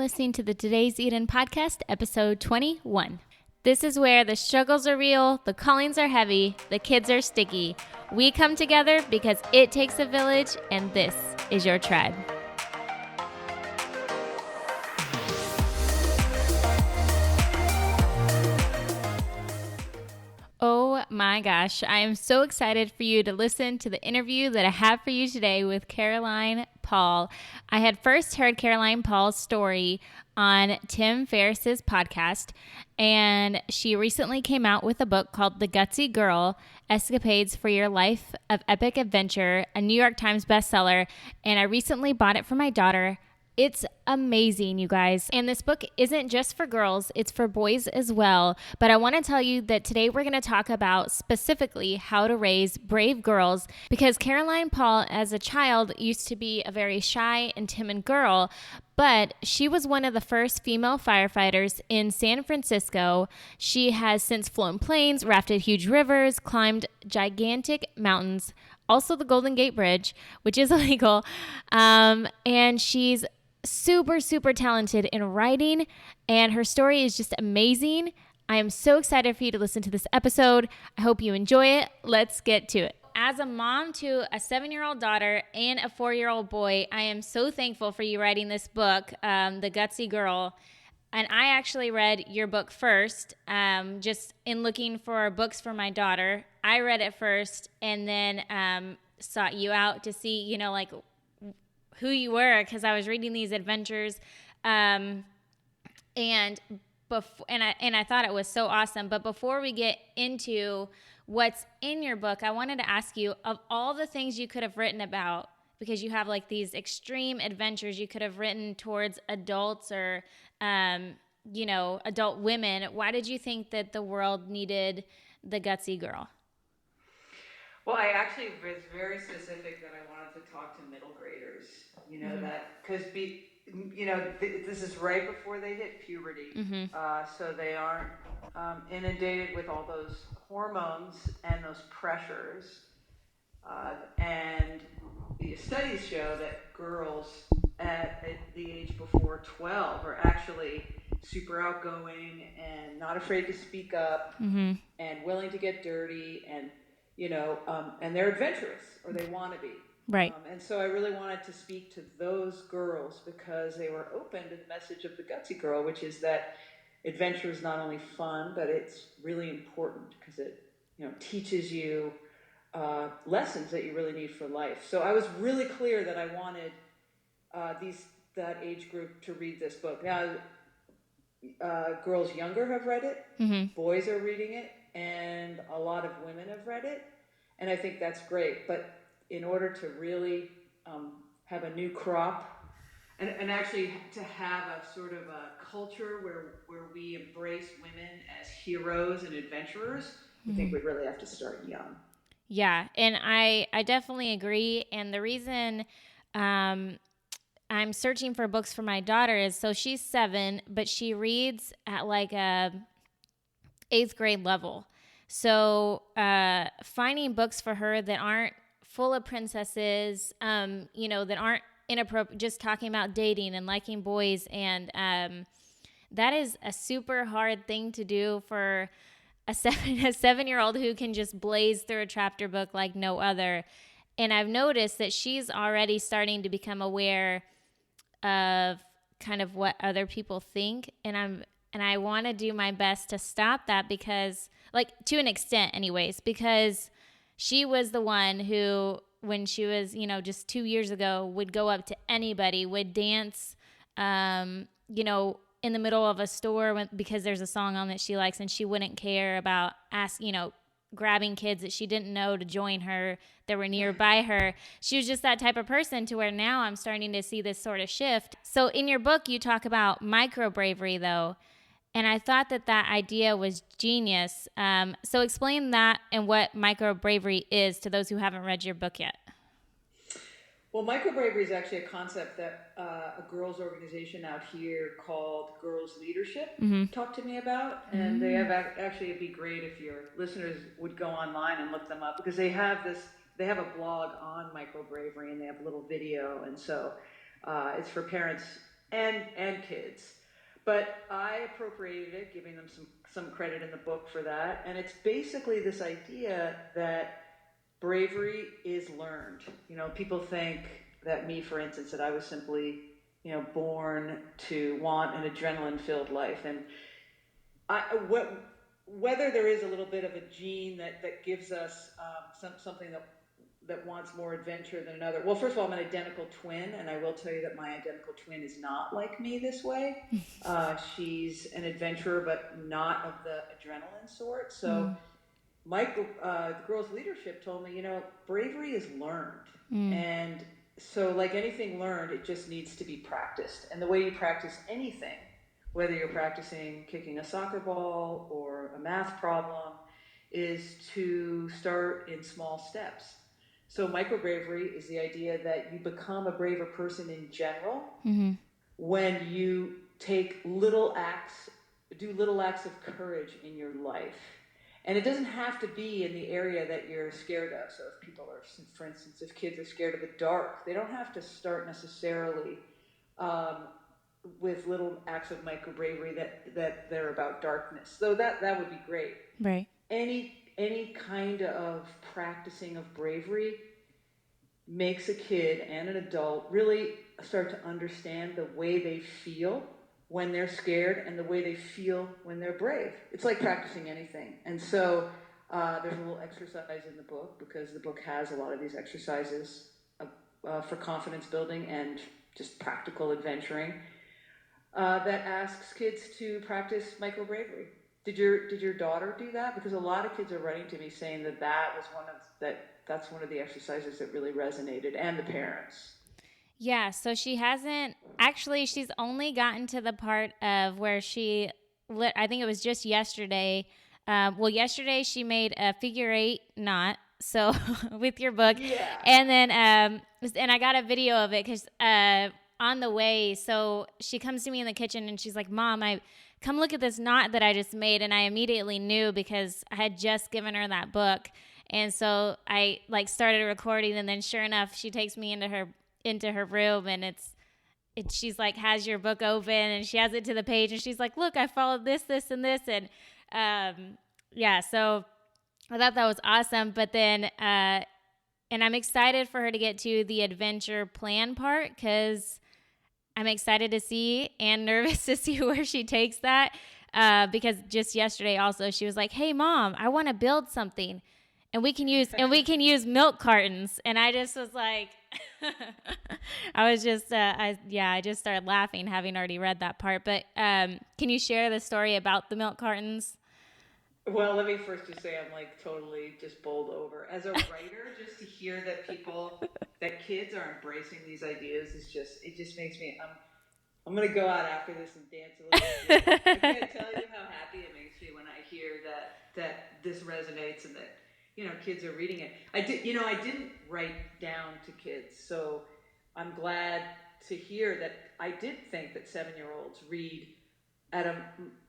listening to the Today's Eden podcast, episode 21. This is where the struggles are real, the callings are heavy, the kids are sticky. We come together because it takes a village, and this is your tribe. Oh my gosh, I am so excited for you to listen to the interview that I have for you today with Caroline Paul. I had first heard Caroline Paul's story on Tim Ferriss's podcast, and she recently came out with a book called The Gutsy Girl, Escapades for Your Life of Epic Adventure, a New York Times bestseller, and I recently bought it for my daughter. It's amazing, you guys. And this book isn't just for girls, it's for boys as well. But I want to tell you that today we're going to talk about specifically how to raise brave girls, because Caroline Paul, as a child, used to be a very shy and timid girl, but she was one of the first female firefighters in San Francisco. She has since flown planes, rafted huge rivers, climbed gigantic mountains, also the Golden Gate Bridge, which is illegal, and she's super talented in writing, and her story is just amazing. I am so excited for you to listen to this episode. I hope you enjoy it. Let's get to it. As a mom to a 7-year-old daughter and a 4-year-old boy, I am so thankful for you writing this book, The Gutsy Girl. And I actually read your book first, just in looking for books for my daughter. I read it first and then sought you out to see, like who you were, because I was reading these adventures, and I thought it was so awesome. But before we get into what's in your book, I wanted to ask you, of all the things you could have written about, because you have like these extreme adventures you could have written towards adults or adult women, why did you think that the world needed the Gutsy Girl? Well, I actually was very specific that I wanted to talk to middle graders, that because this is right before they hit puberty, so they aren't inundated with all those hormones and those pressures, and the studies show that girls at the age before 12 are actually super outgoing and not afraid to speak up, and willing to get dirty, and and they're adventurous, or they want to be. Right. And so I really wanted to speak to those girls because they were open to the message of the Gutsy Girl, which is that adventure is not only fun, but it's really important because it, teaches you lessons that you really need for life. So I was really clear that I wanted that age group to read this book. Now, girls younger have read it, boys are reading it, and a lot of women have read it, and I think that's great. But in order to really have a new crop, and actually to have a sort of a culture where we embrace women as heroes and adventurers, I think we really have to start young. Yeah, and I definitely agree. And the reason I'm searching for books for my daughter is, so she's 7, but she reads at like a 8th grade level. So finding books for her that aren't full of princesses, that aren't inappropriate, just talking about dating and liking boys, and that is a super hard thing to do for a 7-year-old who can just blaze through a chapter book like no other. And I've noticed that she's already starting to become aware of kind of what other people think, and I want to do my best to stop that, because, like, to an extent anyways, because she was the one who, when she was, just 2 years ago, would go up to anybody, would dance, in the middle of a store because there's a song on that she likes, and she wouldn't care about grabbing kids that she didn't know to join her that were nearby her. She was just that type of person, to where now I'm starting to see this sort of shift. So in your book, you talk about micro bravery, though, and I thought that idea was genius. So explain that and what micro bravery is to those who haven't read your book yet. Well, microbravery is actually a concept that a girls' organization out here called Girls Leadership talked to me about. And they have actually, it'd be great if your listeners would go online and look them up, because they have a blog on microbravery, and they have a little video. And so it's for parents and kids. But I appropriated it, giving them some credit in the book for that. And it's basically this idea that bravery is learned. People think that me, for instance, that I was simply, born to want an adrenaline-filled life. And whether there is a little bit of a gene that gives us something that wants more adventure than another. Well, first of all, I'm an identical twin, and I will tell you that my identical twin is not like me this way. She's an adventurer, but not of the adrenaline sort. So the girls' leadership told me, bravery is learned. And so like anything learned, it just needs to be practiced. And the way you practice anything, whether you're practicing kicking a soccer ball or a math problem, is to start in small steps. So micro bravery is the idea that you become a braver person in general when you take do little acts of courage in your life. And it doesn't have to be in the area that you're scared of. So if people are, for instance, if kids are scared of the dark, they don't have to start necessarily with little acts of micro bravery that they're about darkness. So that would be great. Right. Any kind of practicing of bravery makes a kid and an adult really start to understand the way they feel when they're scared and the way they feel when they're brave. It's like practicing anything. And so there's a little exercise in the book, because the book has a lot of these exercises for confidence building and just practical adventuring that asks kids to practice micro bravery. Did your daughter do that? Because a lot of kids are writing to me saying that's one of the exercises that really resonated, and the parents. Yeah, so she's only gotten to the part of where I think it was just yesterday. Yesterday she made a figure 8 knot. So with your book. Yeah. And then, and I got a video of it because on the way, so she comes to me in the kitchen and she's like, Mom, come look at this knot that I just made. And I immediately knew because I had just given her that book. And so I started recording, and then sure enough, she takes me into her room, and she's like, has your book open, and she has it to the page, and she's like, look, I followed this, and this. And so I thought that was awesome. But then, and I'm excited for her to get to the adventure plan part, because I'm excited to see and nervous to see where she takes that. Because just yesterday also, she was like, hey Mom, I want to build something. And we can use milk cartons. And I just was like, I just started laughing, having already read that part. But can you share the story about the milk cartons? Well, let me first just say I'm like totally just bowled over. As a writer, just to hear that kids are embracing these ideas it just makes me, I'm going to go out after this and dance a little bit. I can't tell you how happy it makes me when I hear that this resonates and that, kids are reading it. I didn't write down to kids, so I'm glad to hear that. I did think that 7-year-olds read at a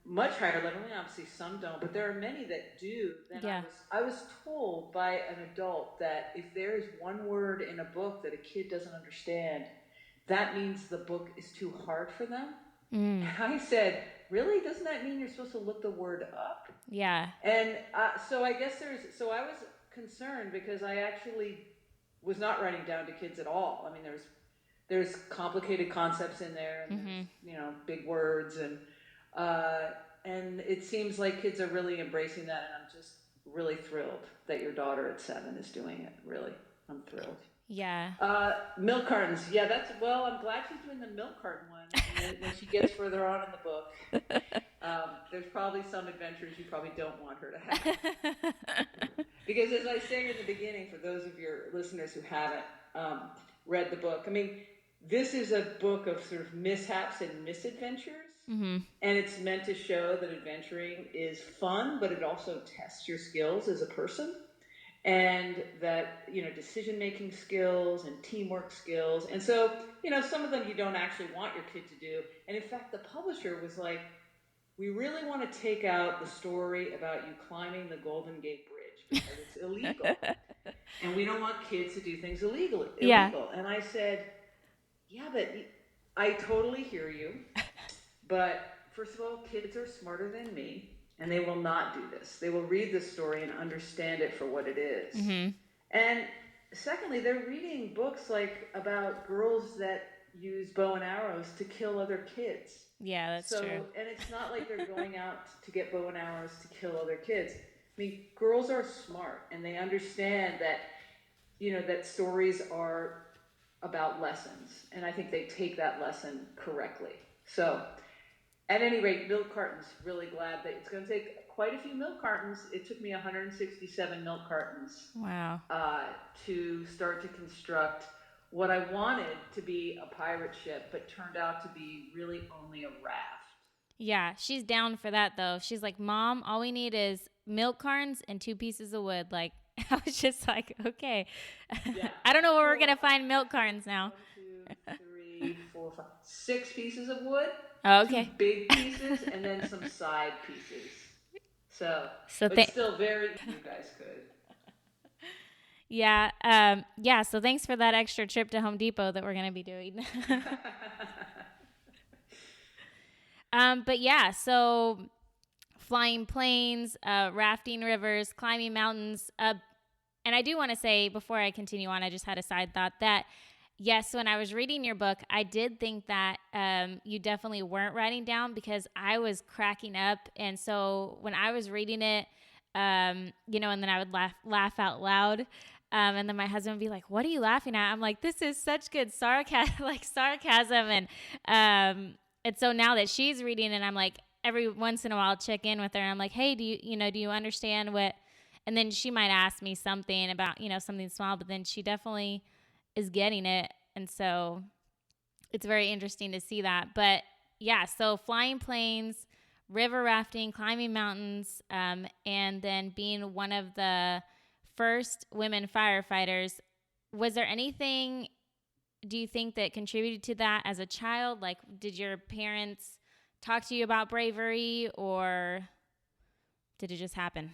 much higher level. And obviously some don't, but there are many that do. Then I was told by an adult that if there is one word in a book that a kid doesn't understand, that means the book is too hard for them. And I said, really? Doesn't that mean you're supposed to look the word up? Yeah. And so I guess I was concerned because I actually was not writing down to kids at all. I mean, there's complicated concepts in there, and there's, big words, and it seems like kids are really embracing that, and I'm just really thrilled that your daughter at 7 is doing it. Really, I'm thrilled. Yeah. Milk cartons. Yeah, I'm glad she's doing the milk carton one. And when she gets further on in the book, there's probably some adventures you probably don't want her to have. Because as I say in the beginning, for those of your listeners who haven't read the book, I mean, this is a book of sort of mishaps and misadventures. And it's meant to show that adventuring is fun, but it also tests your skills as a person. And that, decision-making skills and teamwork skills. And so, some of them you don't actually want your kid to do. And in fact, the publisher was like, we really want to take out the story about you climbing the Golden Gate Bridge because it's illegal. And we don't want kids to do things illegal. Yeah. And I said, yeah, but I totally hear you. But first of all, kids are smarter than me, and they will not do this. They will read the story and understand it for what it is. Mm-hmm. And secondly, they're reading books like about girls that use bow and arrows to kill other kids. Yeah, that's true. And it's not like they're going out to get bow and arrows to kill other kids. I mean, girls are smart and they understand that, that stories are about lessons. And I think they take that lesson correctly. So, at any rate, milk cartons, really glad that it's going to take quite a few milk cartons. It took me 167 milk cartons. Wow. To start to construct what I wanted to be a pirate ship, but turned out to be really only a raft. Yeah, she's down for that though. She's like, Mom, all we need is milk cartons and 2 pieces of wood. Like, I was just like, okay. Yeah. I don't know where we're going to find milk cartons now. 1, 2, 3, 4, 5, 6 pieces of wood. Oh, okay. 2 big pieces and then some side pieces. So but still very, you guys could. Yeah. Yeah. So thanks for that extra trip to Home Depot that we're going to be doing. But yeah, so flying planes, rafting rivers, climbing mountains. And I do want to say before I continue on, I just had a side thought that yes, when I was reading your book, I did think that you definitely weren't writing down because I was cracking up. And so when I was reading it, and then I would laugh out loud. And then my husband would be like, "What are you laughing at?" I'm like, "This is such good sarcasm." And so now that she's reading it, I'm like, every once in a while, I'll check in with her. And I'm like, "Hey, do you understand what?" And then she might ask me something about, something small, but then she definitely is getting it. And so it's very interesting to see that. But yeah, so flying planes, river rafting, climbing mountains, and then being one of the first women firefighters. Was there anything, do you think, that contributed to that as a child? Like, did your parents talk to you about bravery or did it just happen?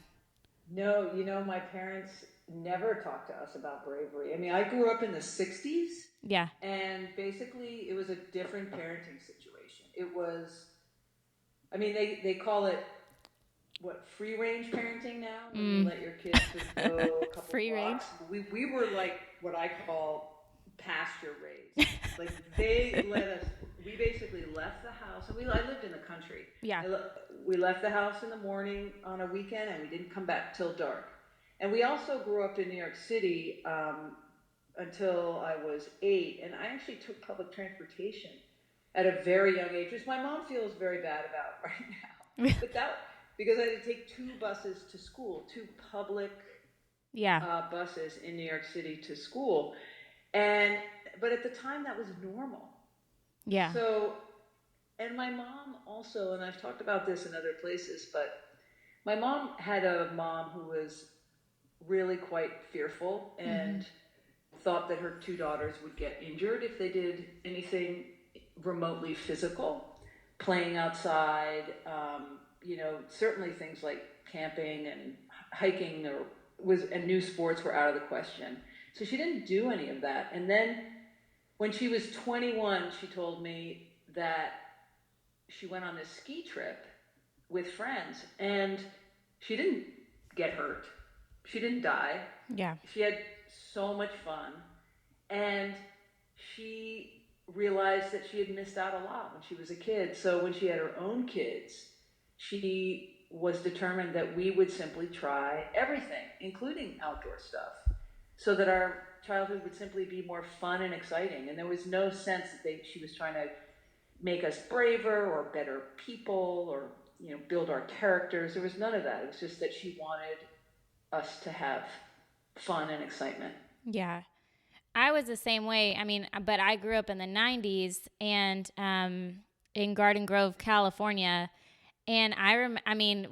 No, my parents never talked to us about bravery. I mean, I grew up in the 60s. Yeah. And basically, it was a different parenting situation. It was, I mean, they call it, free range parenting now? When you let your kids just go a couple Free blocks. range? We were like what I call pasture raised. Like, they let us, we basically left the house, and I lived in the country. Yeah. We left the house in the morning on a weekend, and we didn't come back till dark. And we also grew up in New York City until I was 8, and I actually took public transportation at a very young age, which my mom feels very bad about right now. But because I had to take 2 buses to school, 2 public buses in New York City to school. But at the time, that was normal. Yeah. So, and my mom also, and I've talked about this in other places, but my mom had a mom who was really quite fearful and thought that her 2 daughters would get injured if they did anything remotely physical, playing outside, certainly things like camping and hiking and new sports were out of the question. So she didn't do any of that. And then when she was 21, she told me that she went on this ski trip with friends and she didn't get hurt. She didn't die. Yeah. She had so much fun. And she realized that she had missed out a lot when she was a kid. So when she had her own kids, she was determined that we would simply try everything, including outdoor stuff, so that our childhood would simply be more fun and exciting. And there was no sense that she was trying to make us braver or better people or, build our characters. There was none of that. It was just that she wanted us to have fun and excitement. Yeah. I was the same way. I mean, but I grew up in the 90s and in Garden Grove, California. And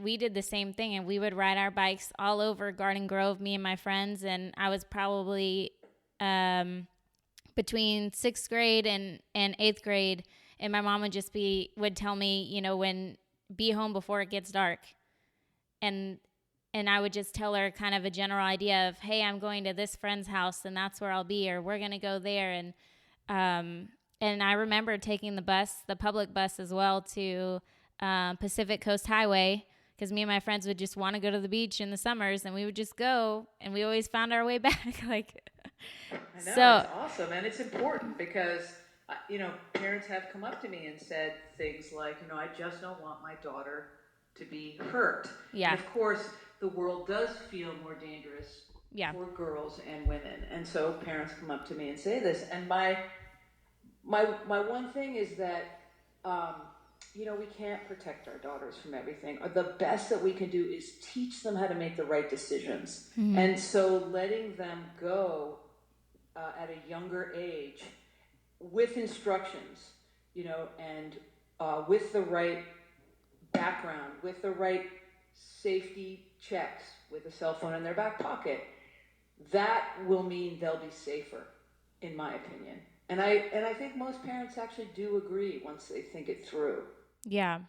we did the same thing, and we would ride our bikes all over Garden Grove, me and my friends. And I was probably between 6th grade and 8th grade. And my mom would tell me, when be home before it gets dark. And I would just tell her kind of a general idea of, hey, I'm going to this friend's house and that's where I'll be, or we're going to go there. And and I remember taking the public bus as well, to Pacific Coast Highway, because me and my friends would just want to go to the beach in the summers, and we would just go, and we always found our way back. Like, I know, so it's awesome, and it's important because parents have come up to me and said things like, I just don't want my daughter to be hurt. yeah, And of course, the world does feel more dangerous yeah, for girls and women, and so parents come up to me and say this. And my one thing is that, um, we can't protect our daughters from everything. The best that we can do is teach them how to make the right decisions. mm-hmm. And so letting them go at a younger age with instructions, and with the right background, with the right safety checks, with a cell phone in their back pocket, that will mean they'll be safer, in my opinion. And I think most parents actually do agree once they think it through. Yeah.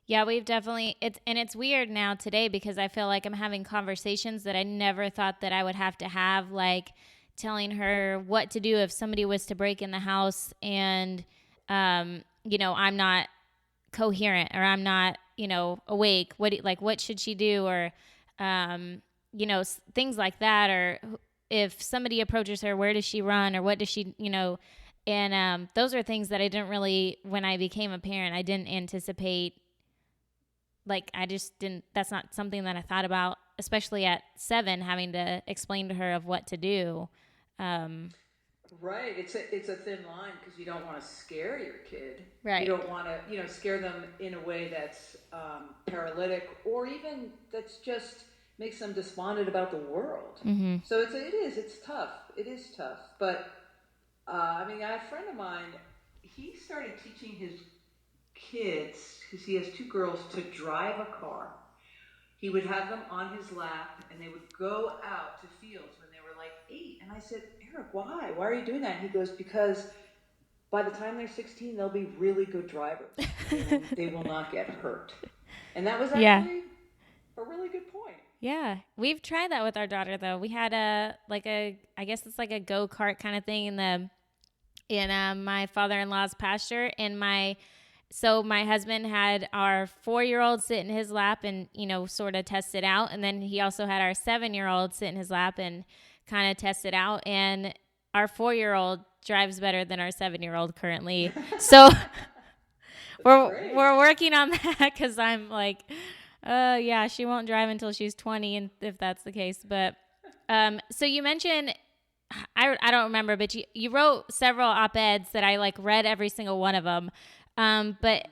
Yeah, we've definitely it's weird now today, because I feel like I'm having conversations that I never thought that I would have to have, like telling her what to do if somebody was to break in the house, and I'm not coherent, or I'm not, awake. What should she do, or things like that, or if somebody approaches her, where does she run, or what does she, and those are things that I didn't really, when I became a parent, I didn't anticipate. Like, I just didn't, that's not something that I thought about, especially at 7, having to explain to her of what to do. Right. It's a thin line, because you don't want to scare your kid. You Right. don't want to, scare them in a way that's paralytic, or even that's just makes them despondent about the world. Mm-hmm. So it's tough. It is tough. But I have a friend of mine. He started teaching his kids, because he has 2 girls, to drive a car. He would have them on his lap, and they would go out to fields when they were like 8. And I said, Eric, why? Why are you doing that? And he goes, because by the time they're 16, they'll be really good drivers. They will not get hurt. And that was actually a really good point. Yeah. We've tried that with our daughter, though. We had I guess it's like a go-kart kind of thing in my father-in-law's pasture, and so my husband had our 4-year-old sit in his lap and, sort of test it out. And then he also had our 7-year-old sit in his lap and kind of test it out. And our 4-year-old drives better than our 7-year-old currently. So we're working on that, because I'm like, yeah, she won't drive until she's 20, and if that's the case. But so you mentioned, I don't remember, but you wrote several op-eds that I read every single one of them. But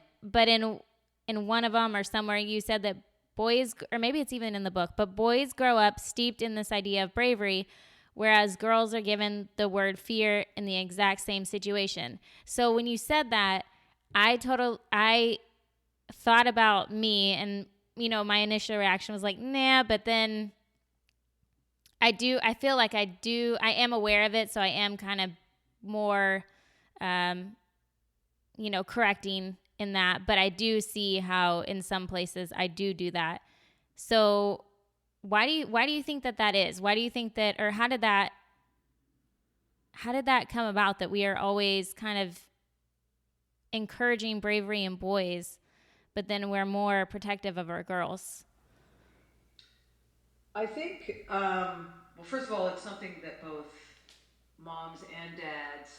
in one of them or somewhere, you said that boys, or maybe it's even in the book, but boys grow up steeped in this idea of bravery, whereas girls are given the word fear in the exact same situation. So when you said that, I thought about me, and my initial reaction was like, nah, but then I feel like I am aware of it, so I am kind of more correcting in that, but I do see how in some places I do that. So why do you think that is? Why do you think that, or how did that come about, that we are always kind of encouraging bravery in boys, but then we're more protective of our girls? I think, well, first of all, it's something that both moms and dads,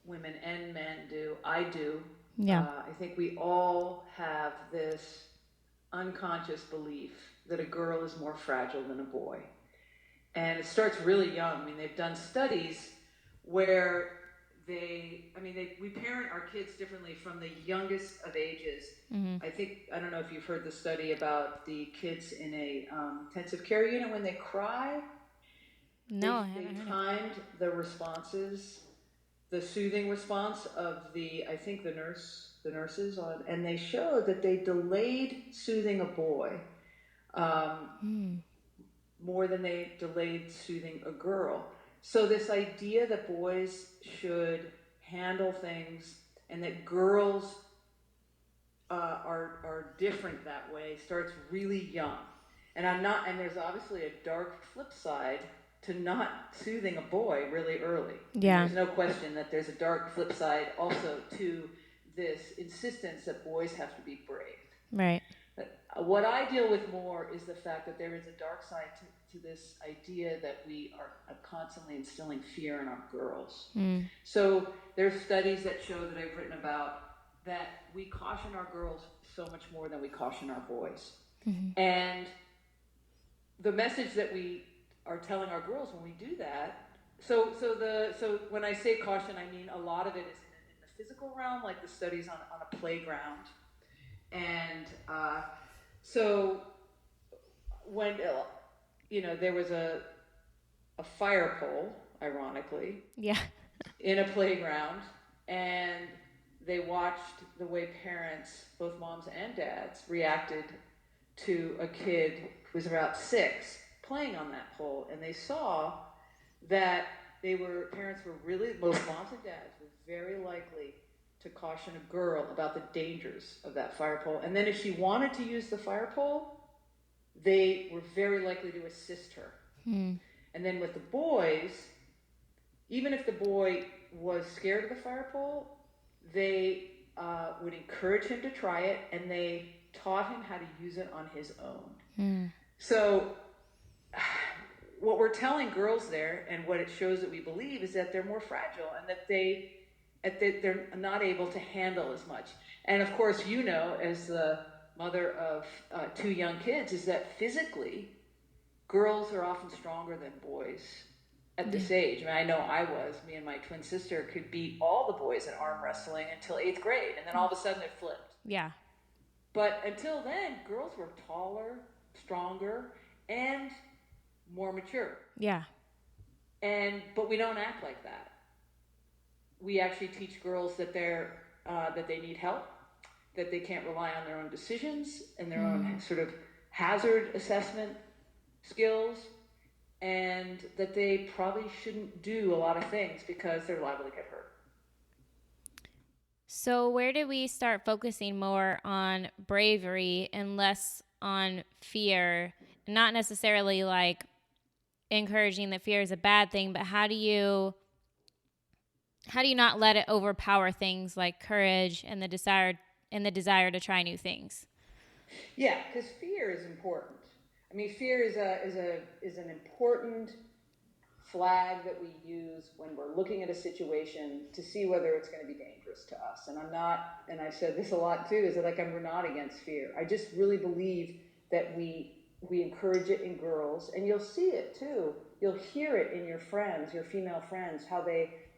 women and men do. I do. Yeah. I think we all have this unconscious belief that a girl is more fragile than a boy. And it starts really young. They've done studies where we parent our kids differently from the youngest of ages. Mm-hmm. I don't know if you've heard the study about the kids in a intensive care unit when they cry. No, they timed the responses, the soothing response of the nurses and they showed that they delayed soothing a boy more than they delayed soothing a girl. So this idea that boys should handle things and that girls are different that way starts really young. And there's obviously a dark flip side to not soothing a boy really early. Yeah. And there's no question that there's a dark flip side also to this insistence that boys have to be brave. Right. What I deal with more is the fact that there is a dark side to this idea that we are constantly instilling fear in our girls. So there's studies that show that I've written about that we caution our girls so much more than we caution our boys. And the message that we are telling our girls when we do that, so when I say caution, I mean a lot of it is in the physical realm, like the studies on a playground. And so when there was a fire pole, ironically, in a playground, and they watched the way parents, both moms and dads, reacted to a kid who was about 6 playing on that pole, and they saw that parents were really, most moms and dads were very likely to caution a girl about the dangers of that fire pole. And then if she wanted to use the fire pole, they were very likely to assist her. And then with the boys, even if the boy was scared of the fire pole, they would encourage him to try it, and they taught him how to use it on his own. So what we're telling girls there, and what it shows that we believe, is that they're more fragile and that they're not able to handle as much. And of course, as the mother of 2 young kids, is that physically, girls are often stronger than boys at this age. I know me and my twin sister could beat all the boys in arm wrestling until 8th grade, and then all of a sudden it flipped. Yeah. But until then, girls were taller, stronger, and more mature. Yeah. But we don't act like that. We actually teach girls that that they need help, that they can't rely on their own decisions and their own sort of hazard assessment skills, and that they probably shouldn't do a lot of things because they're liable to get hurt. So where do we start focusing more on bravery and less on fear? Not necessarily like encouraging that fear is a bad thing, but how do you not let it overpower things like courage and the desire to try new things? Yeah, because fear is important. Fear is an important flag that we use when we're looking at a situation to see whether it's going to be dangerous to us. And I've said this a lot too, is that we're not against fear. I just really believe that we encourage it in girls, and you'll see it too. You'll hear it in your friends, your female friends, how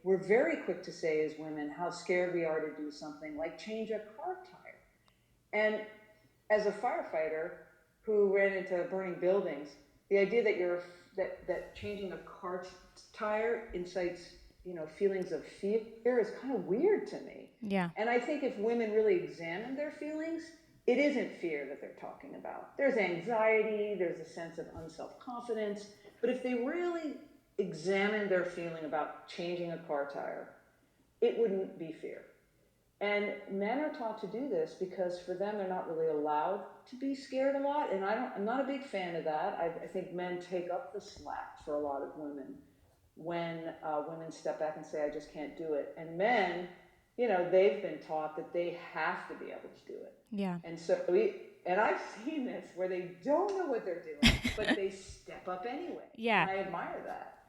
we're very quick to say as women how scared we are to do something like change a car tire. And as a firefighter who ran into burning buildings, the idea that changing a car tire incites feelings of fear is kind of weird to me. Yeah. And I think if women really examine their feelings, it isn't fear that they're talking about. There's anxiety, there's a sense of unself-confidence, but if they really examine their feeling about changing a car tire, it wouldn't be fear. And men are taught to do this because for them, they're not really allowed to be scared a lot. And I'm not a big fan of that. I think men take up the slack for a lot of women when women step back and say, I just can't do it. And men, they've been taught that they have to be able to do it. Yeah. And so I've seen this where they don't know what they're doing, but they step up anyway. Yeah. And I admire that.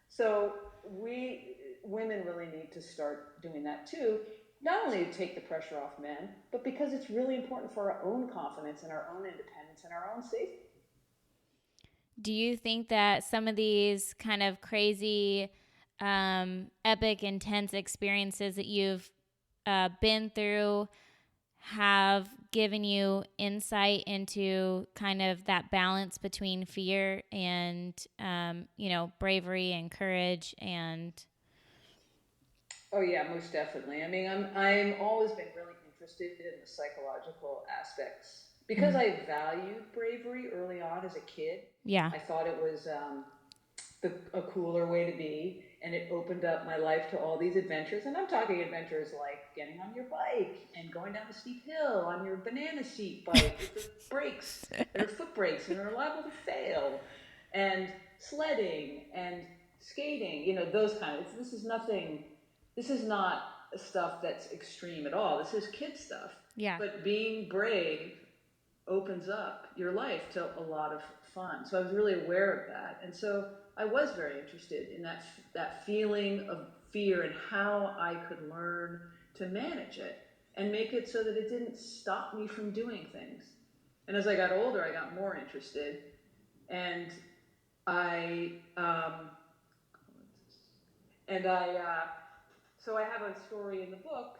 So women really need to start doing that too. Not only to take the pressure off men, but because it's really important for our own confidence and our own independence and our own safety. Do you think that some of these kind of crazy, epic, intense experiences that you've been through have given you insight into kind of that balance between fear and, bravery and courage and... Oh yeah, most definitely. I'm always been really interested in the psychological aspects because I valued bravery early on as a kid. Yeah. I thought it was a cooler way to be, and it opened up my life to all these adventures. And I'm talking adventures like getting on your bike and going down a steep hill on your banana seat bike with the brakes that are foot brakes and are liable to fail. And sledding and skating, those kind of, this is nothing, this is not stuff that's extreme at all. This is kid stuff. Yeah. But being brave opens up your life to a lot of fun. So I was really aware of that. And so I was very interested in that feeling of fear and how I could learn to manage it and make it so that it didn't stop me from doing things. And as I got older, I got more interested. And so I have a story in the book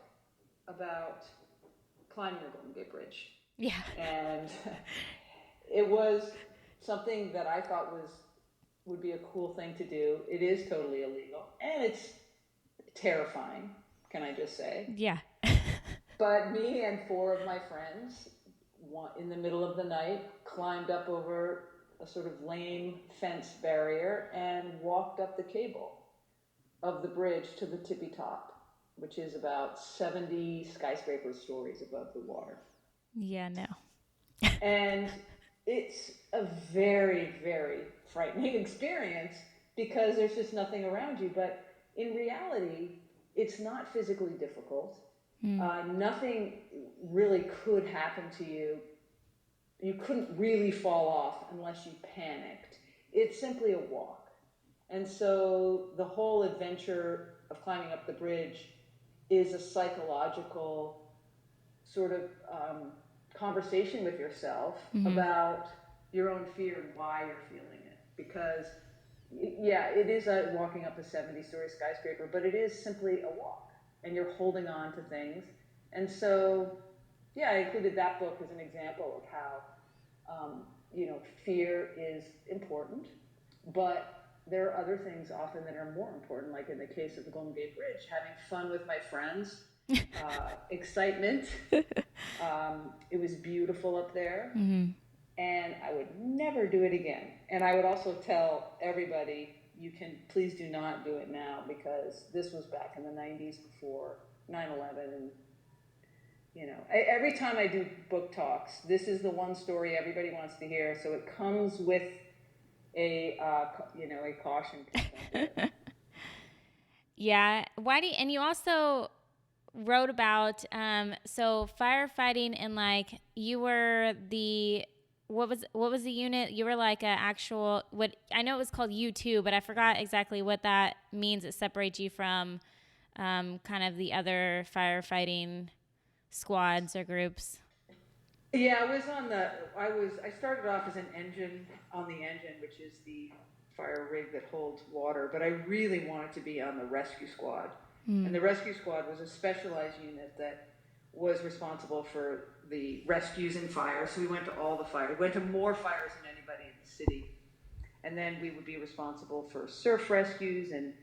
about climbing the Golden Gate Bridge. Yeah. And it was something that I thought would be a cool thing to do. It is totally illegal, and it's terrifying, can I just say? Yeah. But me and four of my friends, in the middle of the night, climbed up over a sort of lame fence barrier and walked up the cable of the bridge to the tippy top, which is about 70 skyscraper stories above the water. Yeah, no. And it's a very, very frightening experience because there's just nothing around you. But in reality, it's not physically difficult. Nothing really could happen to you. You couldn't really fall off unless you panicked. It's simply a walk. And so the whole adventure of climbing up the bridge is a psychological sort of conversation with yourself about your own fear and why you're feeling it. Because, yeah, it is walking up a 70-story skyscraper, but it is simply a walk, and you're holding on to things. And so, yeah, I included that book as an example of how, fear is important, but there are other things often that are more important, like in the case of the Golden Gate Bridge, having fun with my friends, excitement. It was beautiful up there, and I would never do it again. And I would also tell everybody, please do not do it now, because this was back in the 90s before 9/11. And, every time I do book talks, this is the one story everybody wants to hear. So it comes with a caution. Yeah. And you also wrote about, so firefighting, and you were what was the unit? You were like I know it was called U2, but I forgot exactly what that means. It separates you from, kind of the other firefighting squads or groups. Yeah, I started off as an engine, which is the fire rig that holds water, but I really wanted to be on the rescue squad. And the rescue squad was a specialized unit that was responsible for the rescues and fires. So we went to all the fires. We went to more fires than anybody in the city. And then we would be responsible for surf rescues and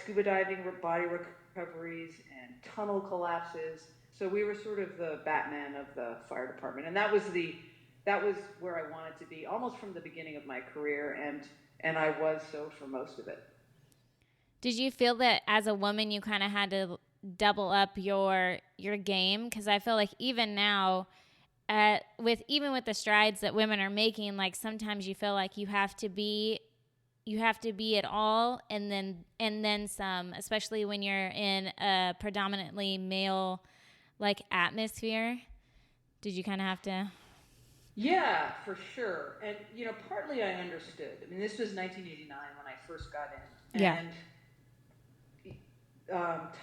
scuba diving, body recoveries, and tunnel collapses. So we were sort of the Batman of the fire department. And that was where I wanted to be almost from the beginning of my career, and I was so for most of it. Did you feel that as a woman you kind of had to double up your game? Because I feel like even now, with the strides that women are making, sometimes you feel like you have to be it all and then some, especially when you're in a predominantly male atmosphere. Did you kind of have to? Yeah, for sure. And partly I understood. I mean, this was 1989 when I first got in. Yeah. And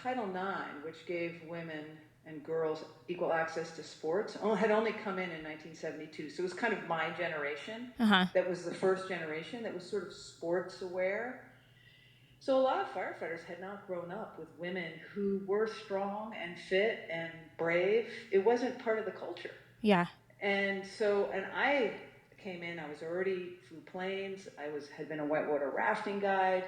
Title IX, which gave women and girls equal access to sports, had only come in 1972. So it was kind of my generation. That was the first generation that was sort of sports aware. So a lot of firefighters had not grown up with women who were strong and fit and brave. It wasn't part of the culture. Yeah. And I came in, I was already flew planes. Had been a whitewater rafting guide.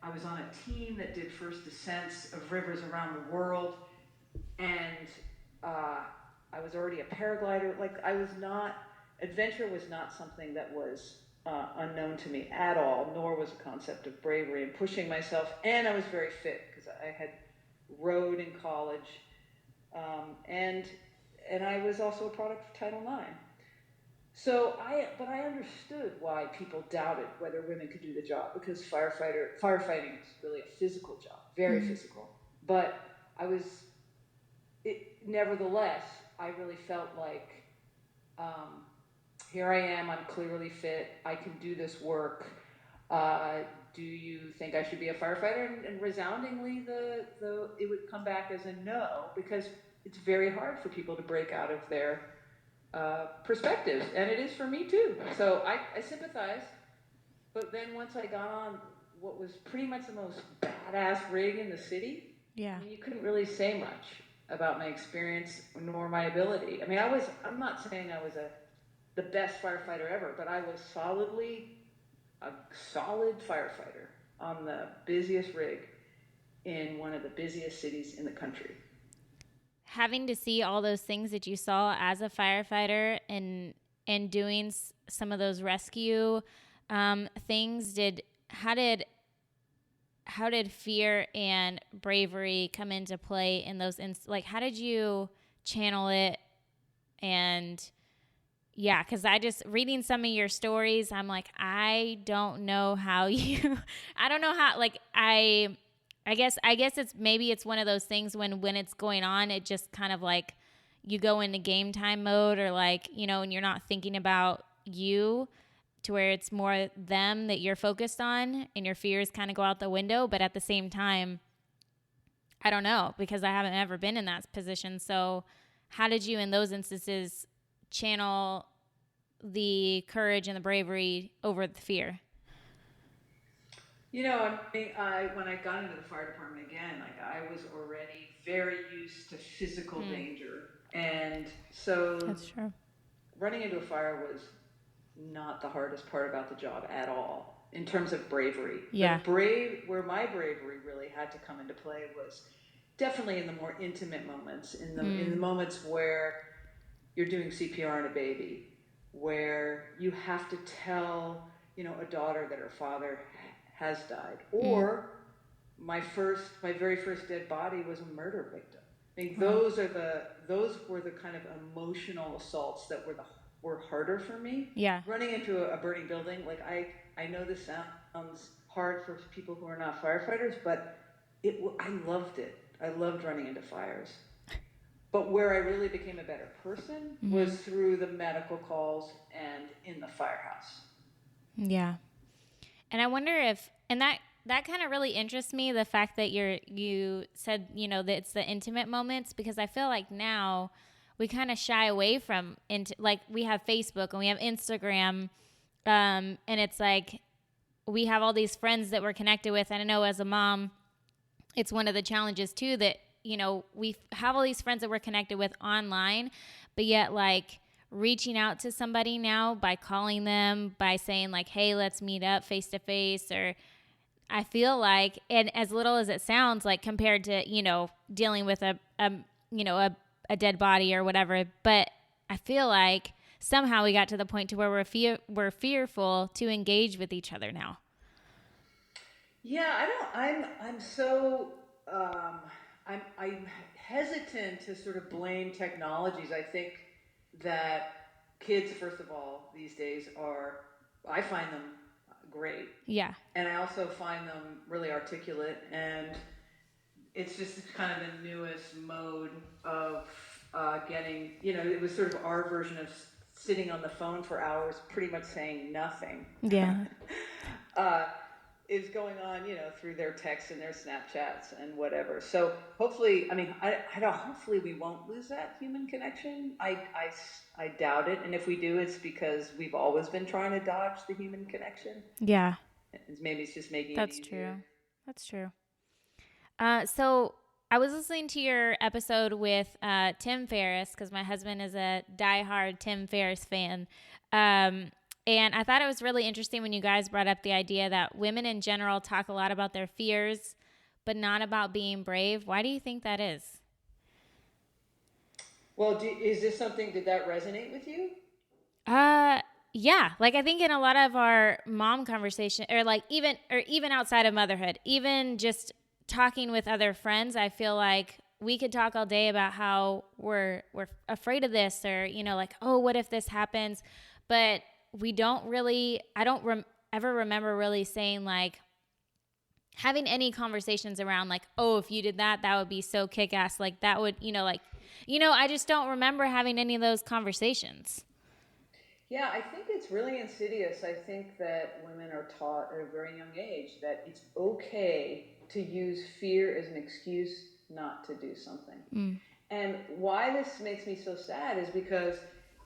I was on a team that did first descents of rivers around the world, and I was already a paraglider. Adventure was not something that was unknown to me at all, nor was a concept of bravery and pushing myself. And I was very fit because I had rowed in college, and I was also a product of Title IX. But I understood why people doubted whether women could do the job, because firefighting is really a physical job, very physical. But I was, nevertheless, I really felt like, um, here I am, I'm clearly fit, I can do this work. Uh, do you think I should be a firefighter? And resoundingly, it would come back as a no, because it's very hard for people to break out of their perspectives, and it is for me too. So I sympathize. But then once I got on what was pretty much the most badass rig in the city, Yeah. I mean, you couldn't really say much about my experience nor my ability. I mean, I'm not saying I was the best firefighter ever, but I was solidly a solid firefighter on the busiest rig in one of the busiest cities in the country. Having to see all those things that you saw as a firefighter and doing some of those rescue things, how did fear and bravery come into play in those like how did you channel it? And yeah, because I just reading some of your stories, I'm like, I don't know how you I don't know how, like I guess it's one of those things when it's going on, it just kind of like you go into game time mode, or like, and you're not thinking about you, to where it's more them that you're focused on, and your fears kind of go out the window. But at the same time, I don't know, because I haven't ever been in that position. So how did you in those instances channel the courage and the bravery over the fear? I mean, when I got into the fire department again, like I was already very used to physical danger, and so That's true. running into a fire was not the hardest part about the job at all in terms of bravery. Yeah. Where my bravery really had to come into play was definitely in the more intimate moments, in the moments where you're doing CPR on a baby, where you have to tell, a daughter that her father has died, or my very first dead body was a murder victim. I think those were the kind of emotional assaults that were harder for me. Yeah. Running into a burning building, like I know this sounds hard for people who are not firefighters, but I loved it. I loved running into fires. But where I really became a better person was through the medical calls and in the firehouse. Yeah. And I wonder if, and that kind of really interests me, the fact that you said, that it's the intimate moments, because I feel like now we kind of shy away from, like we have Facebook and we have Instagram, and it's like we have all these friends that we're connected with. And I know as a mom, it's one of the challenges too, that, we have all these friends that we're connected with online, but yet like reaching out to somebody now by calling them, by saying like, hey, let's meet up face to face. Or I feel like, and as little as it sounds, like compared to, dealing with a dead body or whatever, but I feel like somehow we got to the point to where we're fearful to engage with each other now. Yeah, I'm so, I'm hesitant to sort of blame technologies. I think that kids, first of all, these days I find them great. Yeah. And I also find them really articulate, and it's just kind of the newest mode of getting, it was sort of our version of sitting on the phone for hours, pretty much saying nothing. Yeah. Is going on, through their texts and their Snapchats and whatever. So hopefully, I mean, I don't, hopefully we won't lose that human connection. I doubt it. And if we do, it's because we've always been trying to dodge the human connection. Yeah. Maybe it's just making That's it easier. That's true. So I was listening to your episode with Tim Ferriss, because my husband is a diehard Tim Ferriss fan. And I thought it was really interesting when you guys brought up the idea that women in general talk a lot about their fears, but not about being brave. Why do you think that is? Well, is this something, did that resonate with you? Yeah. Like I think in a lot of our mom conversation, or even outside of motherhood, even just talking with other friends, I feel like we could talk all day about how we're afraid of this, or, like, oh, what if this happens? but we don't really, I don't ever remember really saying like, having any conversations around like, oh, if you did that, that would be so kick-ass. Like that would, I just don't remember having any of those conversations. Yeah, I think it's really insidious. I think that women are taught at a very young age that it's okay to use fear as an excuse not to do something. And why this makes me so sad is because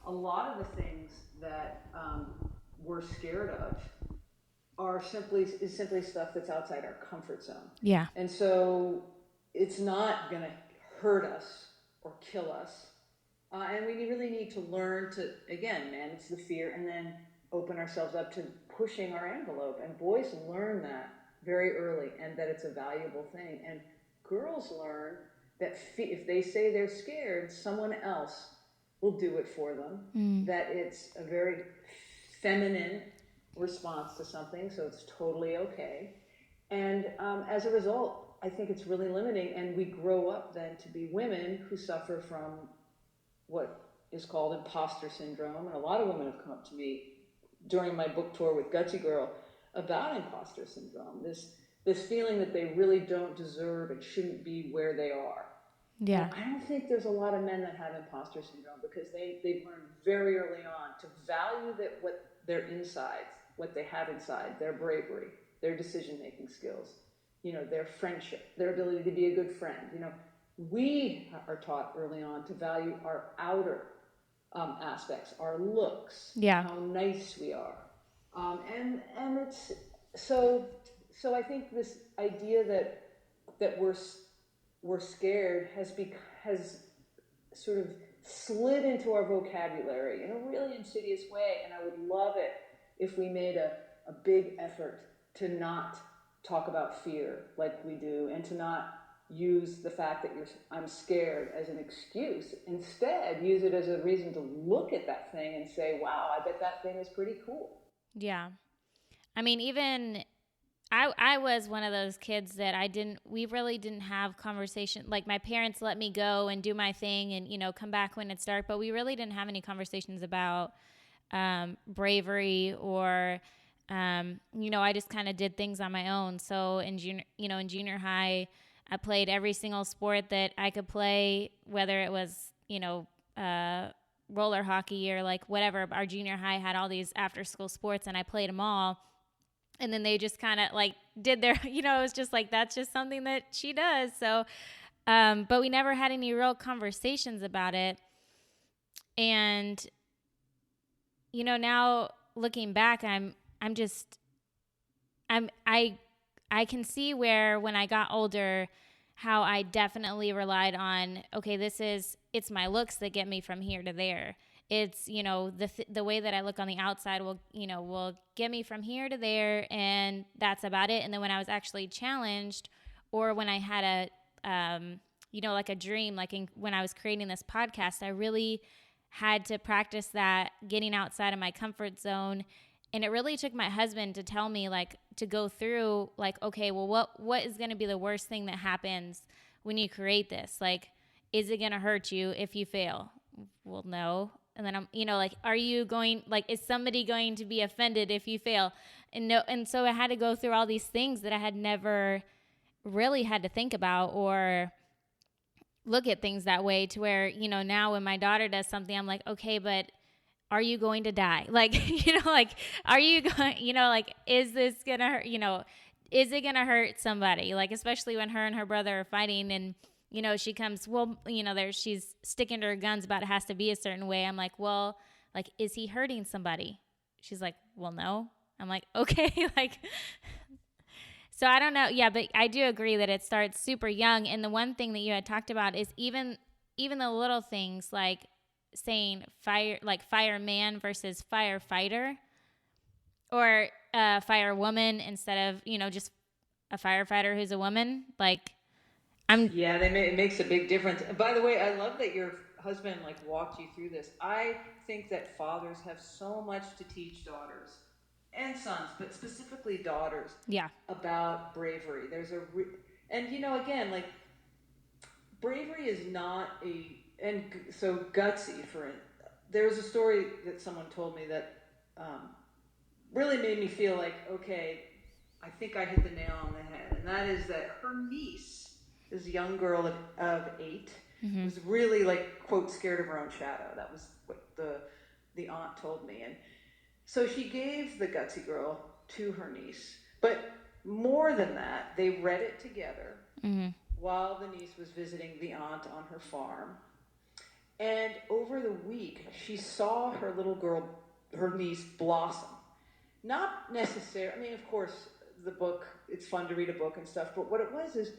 a lot of the things that we're scared of is simply stuff that's outside our comfort zone. Yeah. And so it's not going to hurt us or kill us. And we really need to learn to, again, manage the fear and then open ourselves up to pushing our envelope. And boys learn that very early, and that it's a valuable thing. And girls learn that if they say they're scared, someone else will do it for them. That it's a very feminine response to something, so it's totally okay. And as a result, I think it's really limiting, and we grow up then to be women who suffer from what is called imposter syndrome. And a lot of women have come up to me during my book tour with Gutsy Girl about imposter syndrome, this feeling that they really don't deserve and shouldn't be where they are. Yeah. And I don't think there's a lot of men that have imposter syndrome, because they've learned very early on to value that what their insides, what they have inside, their bravery, their decision-making skills, their friendship, their ability to be a good friend. We are taught early on to value our outer aspects, our looks, how nice we are, and it's so. So I think this idea that we're scared has sort of slid into our vocabulary in a really insidious way, and I would love it if we made a big effort to not talk about fear like we do, and to not use the fact that I'm scared as an excuse. Instead, use it as a reason to look at that thing and say, wow, I bet that thing is pretty cool. Yeah. I mean, even I was one of those kids that we really didn't have conversation. Like my parents let me go and do my thing and, come back when it's dark, but we really didn't have any conversations about bravery or, I just kind of did things on my own. So in junior high, I played every single sport that I could play, whether it was, roller hockey or like whatever. Our junior high had all these after school sports and I played them all. And then they just kind of like did their, it was just like, that's just something that she does. So, but we never had any real conversations about it. And, now looking back, I can see where when I got older, how I definitely relied on, okay, it's my looks that get me from here to there. It's, the way that I look on the outside will get me from here to there, and that's about it. And then when I was actually challenged, or when I had like a dream, like when I was creating this podcast, I really had to practice that, getting outside of my comfort zone. And it really took my husband to tell me, like, to go through, like, okay, well, what is going to be the worst thing that happens when you create this? Like, is it going to hurt you if you fail? Well, no. And then is somebody going to be offended if you fail? And no. And so I had to go through all these things that I had never really had to think about or look at things that way, to where, now when my daughter does something, I'm like, okay, but are you going to die? Like, are you going, is this going to hurt, is it going to hurt somebody? Like, especially when her and her brother are fighting and, she comes, well, she's sticking to her guns about it has to be a certain way. I'm like, well, like, is he hurting somebody? She's like, well, no. I'm like, okay. Like, so I don't know. Yeah, but I do agree that it starts super young. And the one thing that you had talked about is even the little things, like saying fireman versus firefighter, or firewoman instead of, just a firefighter who's a woman. Like, it makes a big difference. By the way, I love that your husband walked you through this. I think that fathers have so much to teach daughters and sons, but specifically daughters, about bravery. And again, like, bravery is not and so Gutsy, there was a story that someone told me that um, really made me feel like, okay, I think I hit the nail on the head. And that is that her niece, this young girl of 8, Mm-hmm. was really like, quote, scared of her own shadow. That was what the aunt told me. And so she gave the Gutsy Girl to her niece. But more than that, they read it together Mm-hmm. while the niece was visiting the aunt on her farm. And over the week, she saw her little girl, her niece, blossom. Not necessarily, I mean, of course, the book, it's fun to read a book and stuff, but what it was is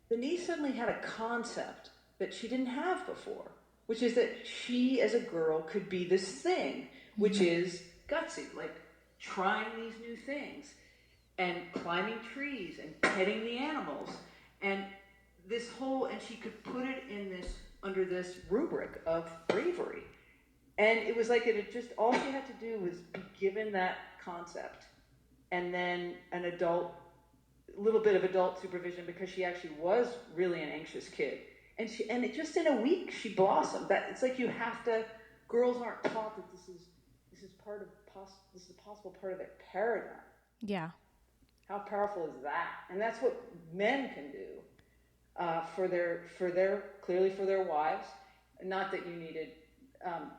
the niece suddenly had a concept that she didn't have before, which is that she, as a girl, could be this thing, which is gutsy, like trying these new things and climbing trees and petting the animals. And this whole, and she could put it in this, under this rubric of bravery. And it was like it had just, all she had to do was be given that concept and then a little bit of adult supervision, because she actually was really an anxious kid. And it just in a week she blossomed. That it's like you have to, girls aren't taught that this is a possible part of their paradigm. Yeah. How powerful is that? And that's what men can do for their wives. Not that you needed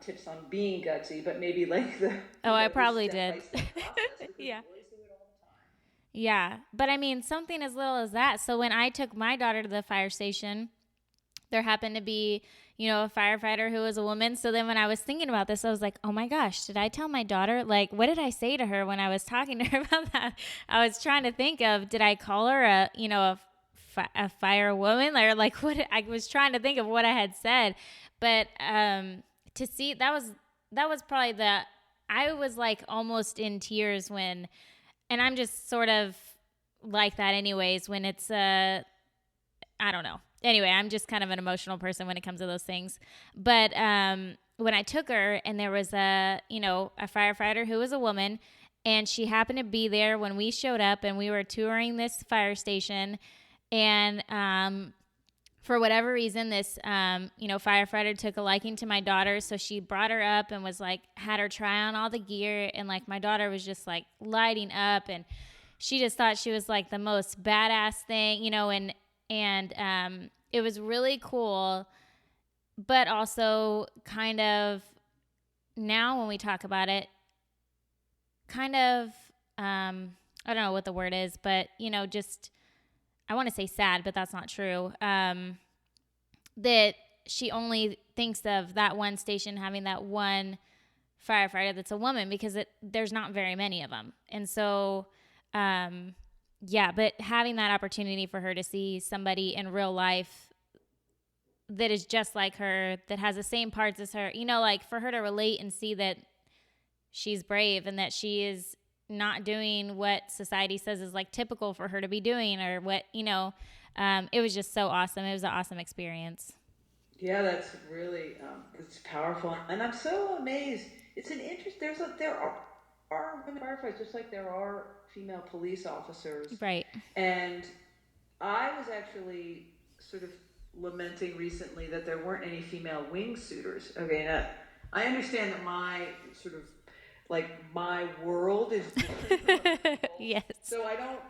tips on being gutsy, but maybe like I probably did. step-by-step process, because Yeah. boys do it all the time. Yeah. But I mean, something as little as that. So when I took my daughter to the fire station, there happened to be, a firefighter who was a woman. So then when I was thinking about this, I was like, oh my gosh, did I tell my daughter? Like, what did I say to her when I was talking to her about that? I was trying to think of, did I call her a fire woman? Or like what, I was trying to think of what I had said. But to see, that was probably I was like almost in tears when, and I'm just sort of like that anyways, when it's I don't know. Anyway, I'm just kind of an emotional person when it comes to those things. But when I took her, and there was a firefighter who was a woman, and she happened to be there when we showed up, and we were touring this fire station, and for whatever reason, this firefighter took a liking to my daughter, so she brought her up and was like, had her try on all the gear, and like my daughter was just like lighting up, and she just thought she was like the most badass thing, and it was really cool, but also kind of, now when we talk about it, kind of, I don't know what the word is, but, just, I want to say sad, but that's not true, that she only thinks of that one station having that one firefighter that's a woman, because there's not very many of them. And so, yeah, but having that opportunity for her to see somebody in real life that is just like her, that has the same parts as her, like for her to relate and see that she's brave and that she is not doing what society says is like typical for her to be doing, or what, it was just so awesome. It was an awesome experience. Yeah, that's really it's powerful, and I'm so amazed. It's an interest. There are women firefighters, just like there are female police officers. Right. And I was actually sort of lamenting recently that there weren't any female wingsuiters. Okay, now I understand that my sort of like my world is different from other people's. Yes. So I don't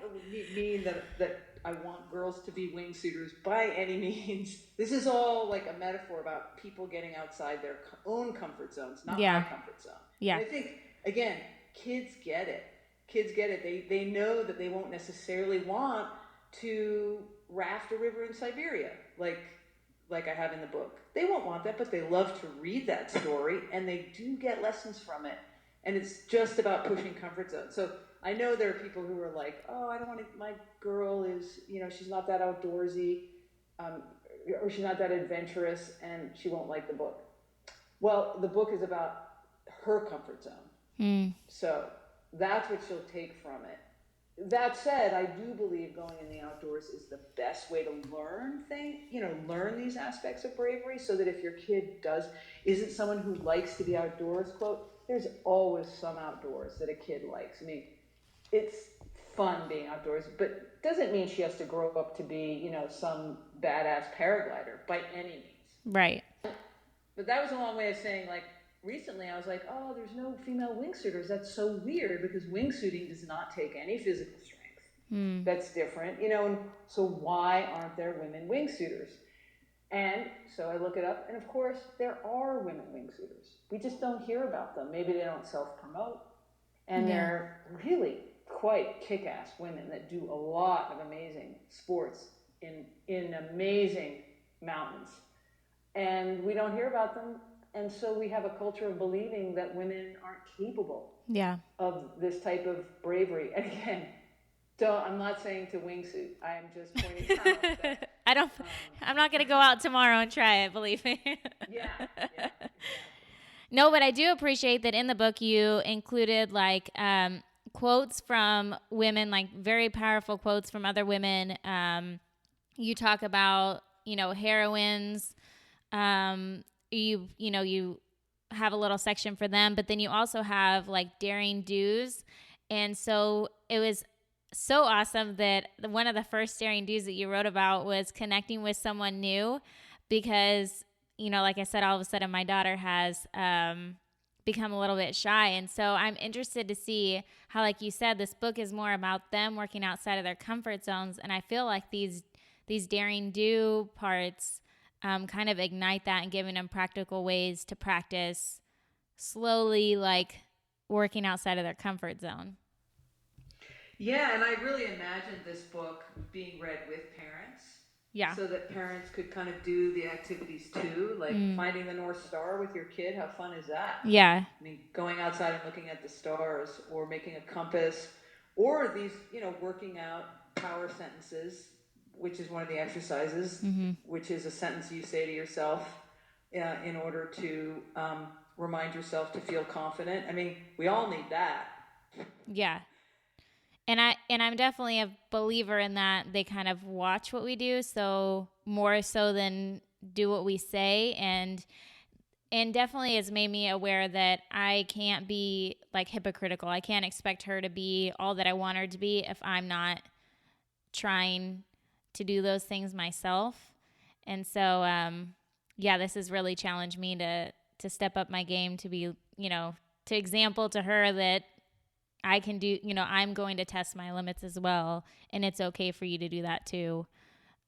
mean that I want girls to be wingsuiters by any means. This is all like a metaphor about people getting outside their own comfort zones, not my comfort zone. Yeah. And I think, again, kids get it. Kids get it. They know that they won't necessarily want to raft a river in Siberia, like I have in the book. They won't want that, but they love to read that story, and they do get lessons from it. And it's just about pushing comfort zones. So I know there are people who are like, oh, I don't want to, my girl is, she's not that outdoorsy, or she's not that adventurous, and she won't like the book. Well, the book is about her comfort zone. So that's what she'll take from it. That said, I do believe going in the outdoors is the best way to learn these aspects of bravery, so that if your kid isn't someone who likes to be outdoors, quote, there's always some outdoors that a kid likes. I mean, it's fun being outdoors, but doesn't mean she has to grow up to be, some badass paraglider by any means. Right. But that was a long way of saying, like, recently I was like, oh, there's no female wingsuiters. That's so weird because wingsuiting does not take any physical strength. That's different, and so why aren't there women wingsuiters? And so I look it up, and of course there are women wingsuiters. We just don't hear about them. Maybe they don't self-promote, and they're really quite kick-ass women that do a lot of amazing sports in amazing mountains, and we don't hear about them. And so we have a culture of believing that women aren't capable of this type of bravery. And again, I'm not saying to wingsuit. I am just pointing out that I'm not going to go out tomorrow and try it, believe me. Yeah. No, but I do appreciate that in the book you included like quotes from women, like very powerful quotes from other women. You talk about, heroines. You have a little section for them, but then you also have like daring do's. And so it was so awesome that one of the first daring do's that you wrote about was connecting with someone new because, like I said, all of a sudden my daughter has become a little bit shy. And so I'm interested to see how, like you said, this book is more about them working outside of their comfort zones. And I feel like these daring do parts kind of ignite that and giving them practical ways to practice slowly, like working outside of their comfort zone. Yeah, and I really imagined this book being read with parents. Yeah. So that parents could kind of do the activities too, like finding the North Star with your kid. How fun is that? Yeah. I mean, going outside and looking at the stars, or making a compass, or these, working out power sentences, which is one of the exercises, which is a sentence you say to yourself in order to remind yourself to feel confident. I mean, we all need that. Yeah. And I'm definitely a believer in that they kind of watch what we do, so more so than do what we say, and definitely has made me aware that I can't be like hypocritical. I can't expect her to be all that I want her to be if I'm not trying to do those things myself. And so this has really challenged me to step up my game, to be, to example to her that I can do, I'm going to test my limits as well. And it's okay for you to do that too.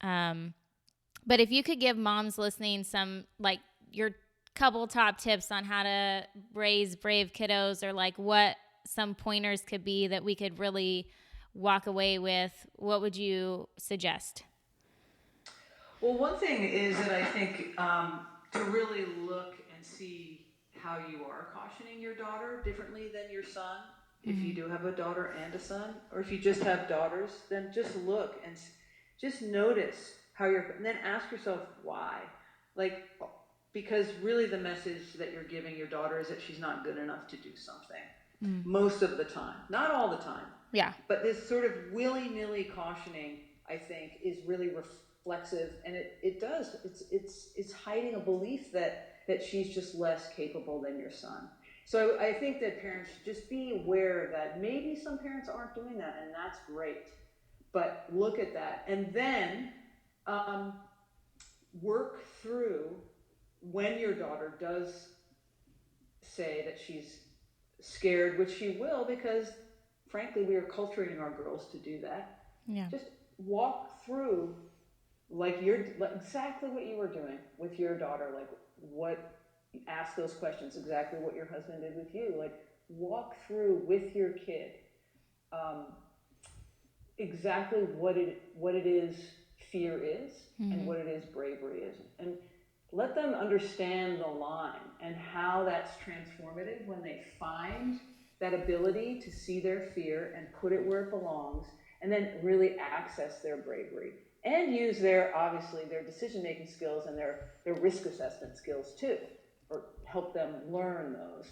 But if you could give moms listening some, like, your couple top tips on how to raise brave kiddos, or like what some pointers could be that we could really walk away with, what would you suggest? Well, one thing is that I think to really look and see how you are cautioning your daughter differently than your son. If you do have a daughter and a son, or if you just have daughters, then just look and just notice how and then ask yourself why. Like, because really the message that you're giving your daughter is that she's not good enough to do something most of the time, not all the time. Yeah. But this sort of willy-nilly cautioning, I think, is really reflexive, and it does. It's hiding a belief that she's just less capable than your son. So I think that parents should just be aware that maybe some parents aren't doing that, and that's great. But look at that, and then work through when your daughter does say that she's scared, which she will, because frankly we are culturing our girls to do that. Yeah. Just walk through like exactly what you were doing with your daughter, ask those questions, exactly what your husband did with you. Like, walk through with your kid exactly what it is fear is, and what it is bravery is, and let them understand the line and how that's transformative when they find that ability to see their fear and put it where it belongs, and then really access their bravery and use their decision-making skills and their risk assessment skills too, or help them learn those.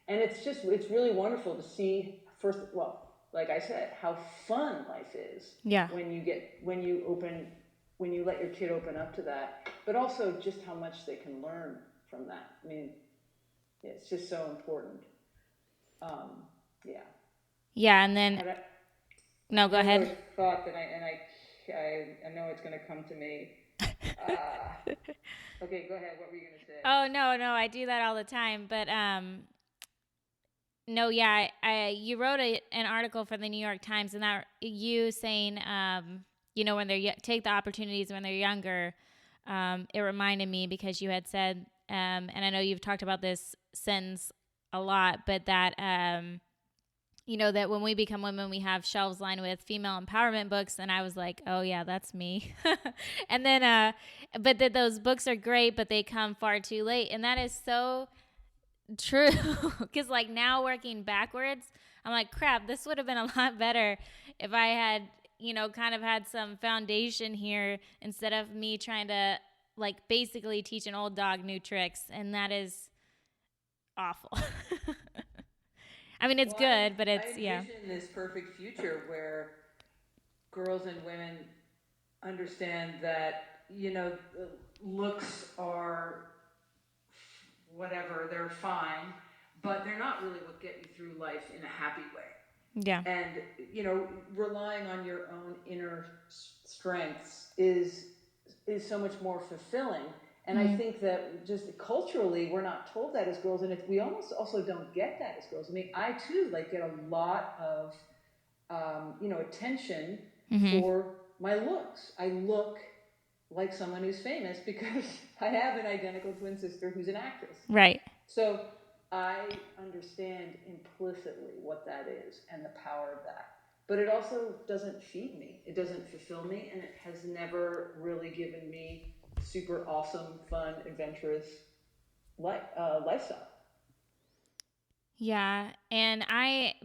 And it's really wonderful to see, like I said, how fun life is. Yeah. When you let your kid open up to that, but also just how much they can learn from that. I mean, it's just so important. Yeah. Yeah, and then no, go ahead. Thought that I know it's going to come to me. Okay, go ahead. What were you going to say? Oh, no, no, I do that all the time. But no, yeah, you wrote an article for the New York Times, and that you saying, when they're take the opportunities when they're younger, it reminded me because you had said, and I know you've talked about this sentence a lot, but that, that when we become women, we have shelves lined with female empowerment books, and I was like, oh yeah, that's me. And then, but that those books are great, but they come far too late, and that is so true. Because like now working backwards, I'm like, crap, this would have been a lot better if I had, kind of had some foundation here instead of me trying to like basically teach an old dog new tricks. And that is awful. I mean, it's Well, good, but I it's, yeah. envision this perfect future where girls and women understand that, looks are whatever, they're fine, but they're not really what get you through life in a happy way. Yeah. And, relying on your own inner strengths is so much more fulfilling. And I think that just culturally, we're not told that as girls, and we almost also don't get that as girls. I mean, I too get a lot of attention for my looks. I look like someone who's famous because I have an identical twin sister who's an actress. Right. So I understand implicitly what that is and the power of that. But it also doesn't feed me. It doesn't fulfill me, and it has never really given me super awesome, fun, adventurous lifestyle. Yeah. And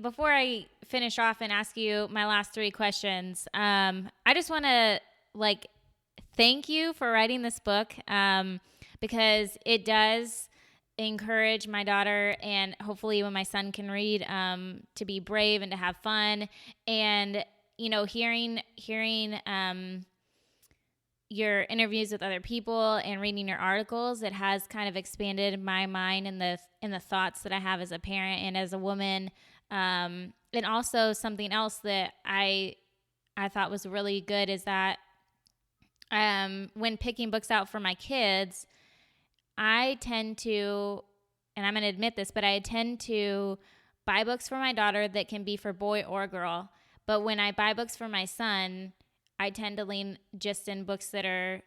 before I finish off and ask you my last three questions, I just want to like thank you for writing this book, because it does encourage my daughter and hopefully when my son can read, to be brave and to have fun. And, hearing, your interviews with other people and reading your articles, it has kind of expanded my mind and the thoughts that I have as a parent and as a woman. And also something else that I thought was really good is that, when picking books out for my kids, I tend to, and I'm going to admit this, but I tend to buy books for my daughter that can be for boy or girl. But when I buy books for my son, I tend to lean just in books that are,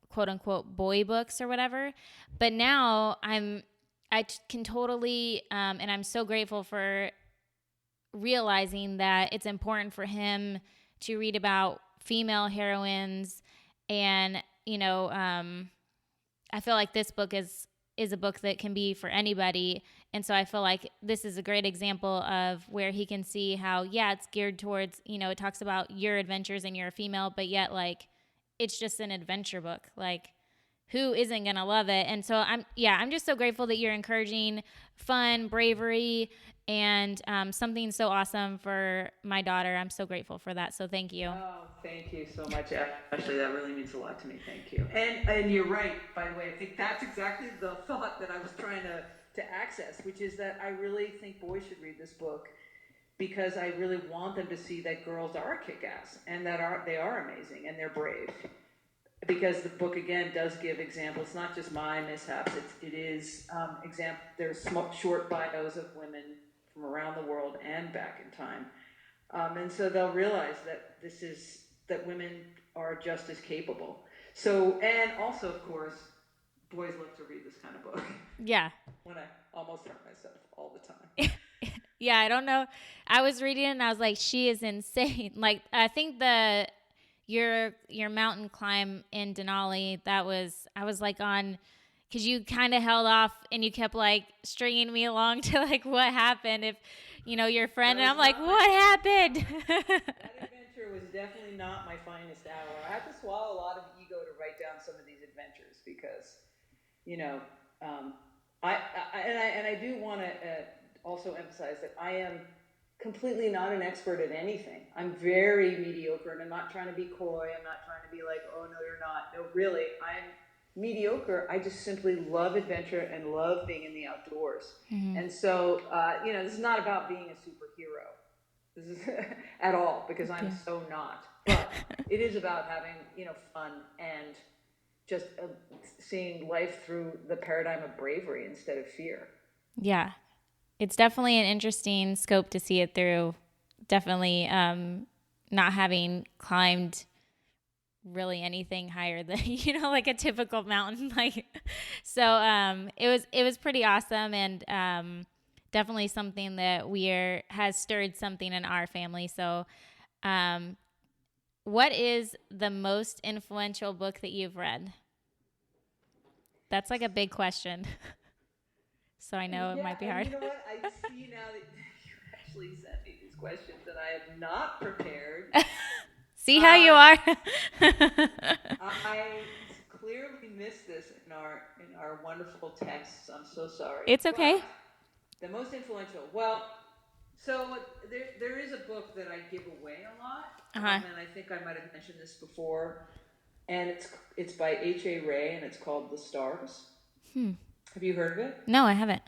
quote unquote boy books or whatever. But now can totally, and I'm so grateful for realizing that it's important for him to read about female heroines. And, I feel like this book is a book that can be for anybody. And so I feel like this is a great example of where he can see how, yeah, it's geared towards, it talks about your adventures and you're a female, but yet like it's just an adventure book. Like who isn't going to love it? And so I'm just so grateful that you're encouraging fun, bravery, and something so awesome for my daughter. I'm so grateful for that. So thank you. Oh, thank you so much, Ashley. That really means a lot to me. Thank you. And you're right, by the way. I think that's exactly the thought that I was trying to access, which is that I really think boys should read this book because I really want them to see that girls are kick-ass and that they are amazing and they're brave. Because the book again does give examples, not just my mishaps. It is example. There's short bios of women from around the world and back in time. And so they'll realize that that women are just as capable. So, and also, of course, boys love to read this kind of book. Yeah. When I almost hurt myself all the time. Yeah, I don't know. I was reading it and I was like, she is insane. Like, I think your mountain climb in Denali, I was like on, because you kind of held off and you kept like stringing me along to like what happened if your friend, and I'm like, what happened? That adventure was definitely not my finest hour. I had to swallow a lot of ego to write down some of these adventures because um, I do want to also emphasize that I am completely not an expert at anything. I'm very mediocre, and I'm not trying to be coy. I'm not trying to be like, oh no, you're not. No, really, I'm mediocre. I just simply love adventure and love being in the outdoors. Mm-hmm. And so, this is not about being a superhero. This is at all, because I'm so not. but it is about having, fun and just seeing life through the paradigm of bravery instead of fear. Yeah. It's definitely an interesting scope to see it through. Definitely not having climbed really anything higher than like a typical mountain it was pretty awesome, and definitely something that has stirred something in our family. So what is the most influential book that you've read? That's like a big question. So I know it Yeah, might be and hard. you know what? I see now that you actually sent me these questions and I have not prepared. See how you Uh, are. I clearly missed this in our wonderful texts. I'm so sorry. It's But okay. the most influential. Well, so there is a book that I give away a lot, Uh-huh. and I think I might have mentioned this before. And it's by H.A. Ray, and it's called The Stars. Have you heard of it? No, I haven't.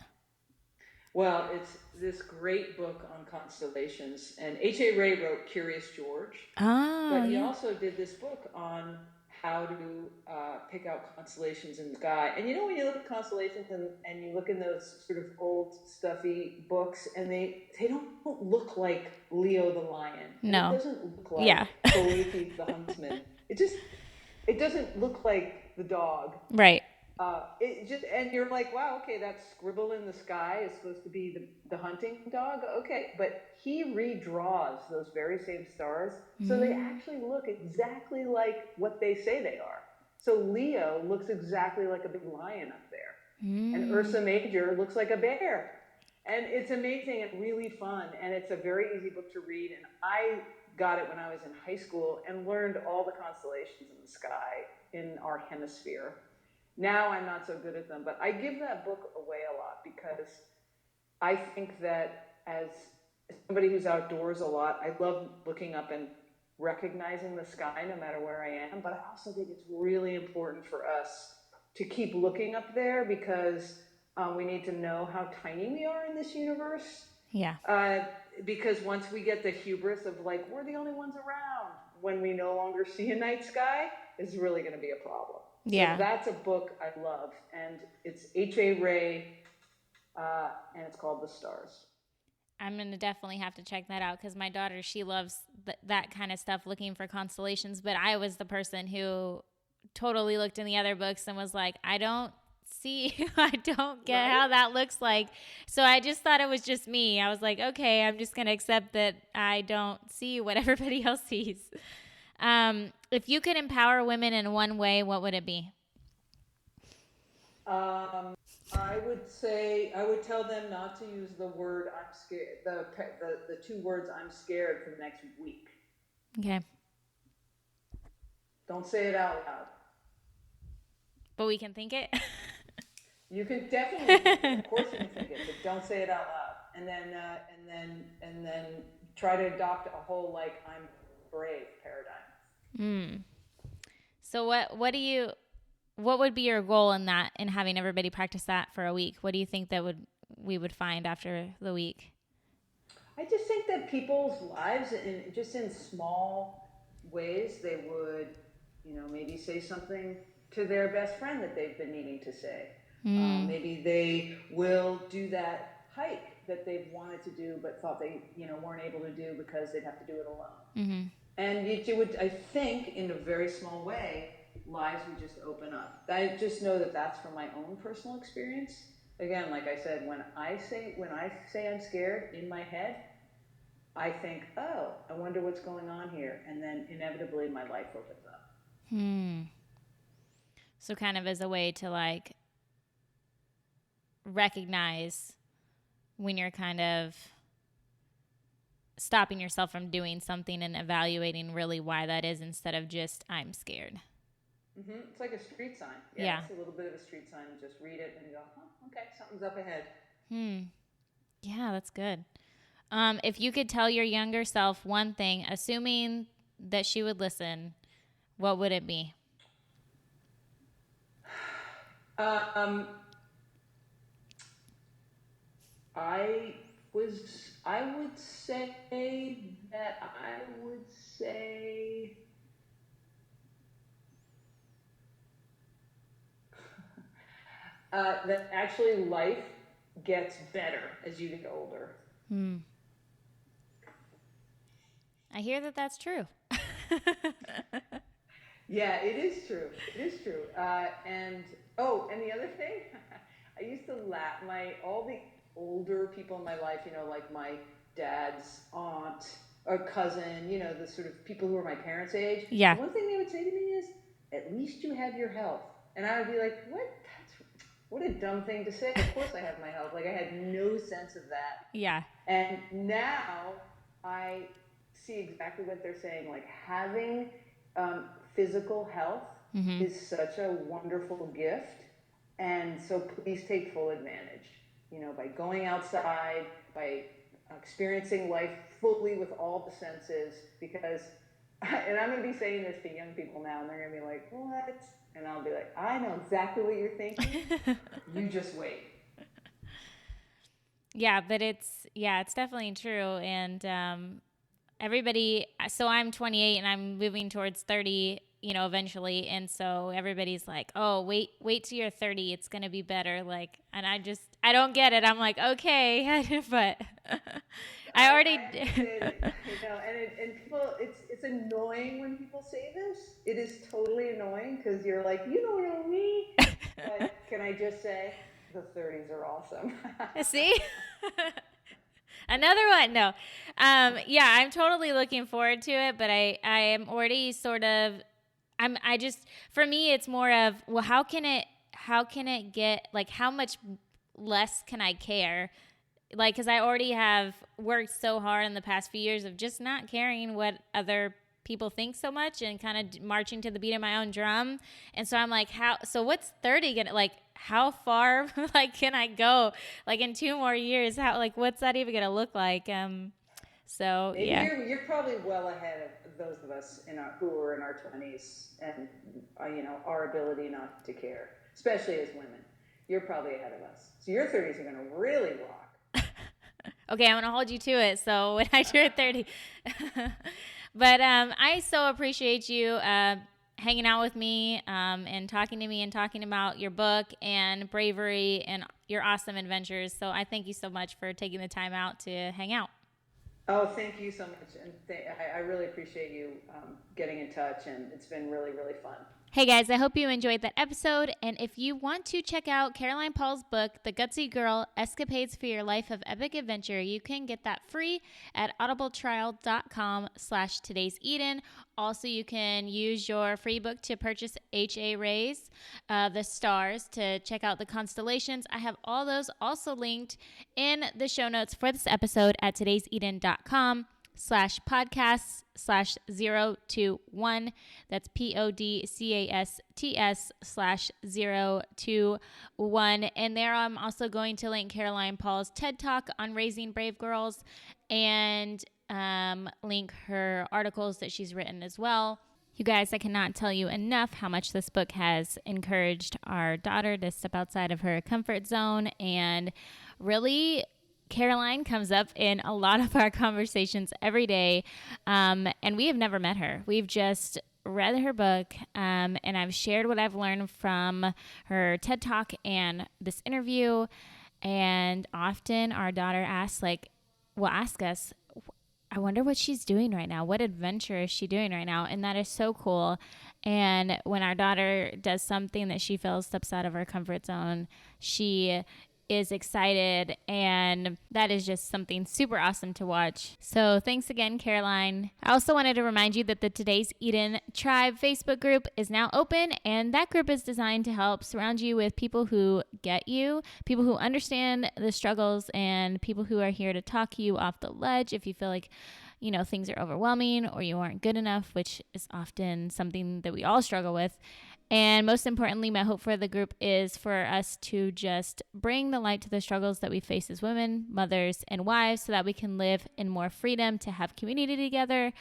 Well, it's this great book on constellations, and H.A. Ray wrote Curious George, Oh, but he yeah. also did this book on how to pick out constellations in the sky. And when you look at constellations and you look in those sort of old stuffy books, and they don't look like Leo the lion, and it No. doesn't look Yeah. like Boethius the huntsman. It doesn't look like the dog. Right. And you're like, wow, okay, that scribble in the sky is supposed to be the hunting dog. Okay. But he redraws those very same stars. So they actually look exactly like what they say they are. So Leo looks exactly like a big lion up there. And Ursa Major looks like a bear. And it's amazing and really fun. And it's a very easy book to read. And I got it when I was in high school and learned all the constellations in the sky in our hemisphere. Now I'm not so good at them, but I give that book away a lot because I think that as somebody who's outdoors a lot, I love looking up and recognizing the sky no matter where I am. But I also think it's really important for us to keep looking up there because we need to know how tiny we are in this universe. Yeah. Because once we get the hubris of like, we're the only ones around when we no longer see a night sky, is really going to be a problem. So Yeah. that's a book I love, and it's H.A. Ray, and it's called The Stars. I'm going to definitely have to check that out because my daughter, she loves that kind of stuff, looking for constellations. But I was the person who totally looked in the other books and was like, I don't see, I don't get Right? how that looks like. So I just thought it was just me. I was like, okay, I'm just going to accept that I don't see what everybody else sees. If you could empower women in one way, what would it be? I would tell them not to use the word "I'm scared." The two words "I'm scared" for the next week. Okay. Don't say it out loud. But we can think it. You can definitely think it. Of course, you can think it, but don't say it out loud. And then try to adopt a whole like "I'm brave" paradigm. So what would be your goal in that, in having everybody practice that for a week? What do you think that we would find after the week? I just think that people's lives, in small ways, they would, maybe say something to their best friend that they've been needing to say. Maybe they will do that hike that they've wanted to do but thought they, weren't able to do because they'd have to do it alone. And it would, I think, in a very small way, lives would just open up. I just know that that's from my own personal experience. Again, like I said, when I say I'm scared in my head, I think, oh, I wonder what's going on here, and then inevitably my life opens up. So kind of as a way to like recognize when you're kind of stopping yourself from doing something and evaluating really why that is, instead of just I'm scared. It's like a street sign. Yeah. It's a little bit of a street sign. Just read it and go, oh, okay, something's up ahead. Yeah, that's good. If you could tell your younger self one thing, assuming that she would listen, what would it be? I I would say that actually life gets better as you get older. I hear that that's true. Yeah, it is true. It is true. And the other thing, I used to laugh. All the older people in my life, like my dad's aunt or cousin, the sort of people who are my parents' age. Yeah. The one thing they would say to me is, "At least you have your health." And I would be like, "What? What a dumb thing to say. Of course I have my health." Like, I had no sense of that. Yeah. And now I see exactly what they're saying. Like, having physical health is such a wonderful gift. And so please take full advantage, by going outside, by experiencing life fully with all the senses, because, and I'm going to be saying this to young people now, and they're going to be like, "What?" And I'll be like, "I know exactly what you're thinking. You just wait." Yeah, but it's definitely true. And everybody, so I'm 28 and I'm moving towards 30, eventually. And so everybody's like, "Oh, wait till you're 30. It's going to be better." Like, and I don't get it. I'm like, okay, but I already did. And people, it's annoying when people say this. It is totally annoying because you're like, "You don't know me." But can I just say, the 30s are awesome. See? Another one. No. Yeah, I'm totally looking forward to it, but I am already sort of, for me, it's more of, well, how can it get, like, how much less can I care? Like, because I already have worked so hard in the past few years of just not caring what other people think so much and kind of marching to the beat of my own drum. And so I'm like, so what's 30 gonna, like, how far like can I go, like, in 2 more years? What's that even gonna look like? So yeah, you're probably well ahead of those of us who are in our 20s, and our ability not to care, especially as women. You're probably ahead of us, so your 30s are going to really rock. Okay, I'm gonna hold you to it. So when I turn 30, but I so appreciate you hanging out with me and talking to me and talking about your book and bravery and your awesome adventures. So I thank you so much for taking the time out to hang out. Oh, thank you so much, and I really appreciate you getting in touch, and it's been really, really fun. Hey guys, I hope you enjoyed that episode, and if you want to check out Caroline Paul's book, The Gutsy Girl, Escapades for Your Life of Epic Adventure, you can get that free at audibletrial.com/today'seden. Also, you can use your free book to purchase H.A. Ray's The Stars to check out the constellations. I have all those also linked in the show notes for this episode at today'seden.com/podcasts/021. That's podcasts/021. And there I'm also going to link Caroline Paul's TED Talk on raising brave girls and link her articles that she's written as well. You guys, I cannot tell you enough how much this book has encouraged our daughter to step outside of her comfort zone. And really, Caroline comes up in a lot of our conversations every day, and we have never met her. We've just read her book, and I've shared what I've learned from her TED Talk and this interview. And often our daughter will ask us, "I wonder what she's doing right now. What adventure is she doing right now?" And that is so cool. And when our daughter does something that she feels steps out of her comfort zone, she is excited, and that is just something super awesome to watch. So thanks again, Caroline. I also wanted to remind you that the Today's Eden Tribe Facebook group is now open, and that group is designed to help surround you with people who get you, people who understand the struggles, and people who are here to talk you off the ledge if you feel like things are overwhelming or you aren't good enough, which is often something that we all struggle with. And most importantly, my hope for the group is for us to just bring the light to the struggles that we face as women, mothers, and wives so that we can live in more freedom to have community together.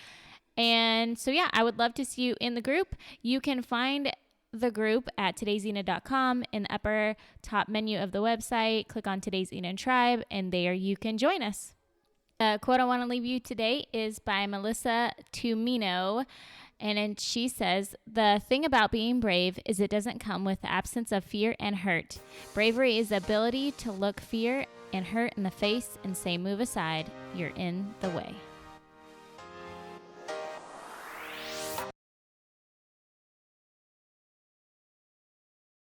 And so, yeah, I would love to see you in the group. You can find the group at today'sena.com. In the upper top menu of the website, click on Today's Ena Tribe, and there you can join us. The quote I want to leave you today is by Melissa Tumino, and she says, "The thing about being brave is it doesn't come with the absence of fear and hurt. Bravery is the ability to look fear and hurt in the face and say, 'Move aside, you're in the way.'"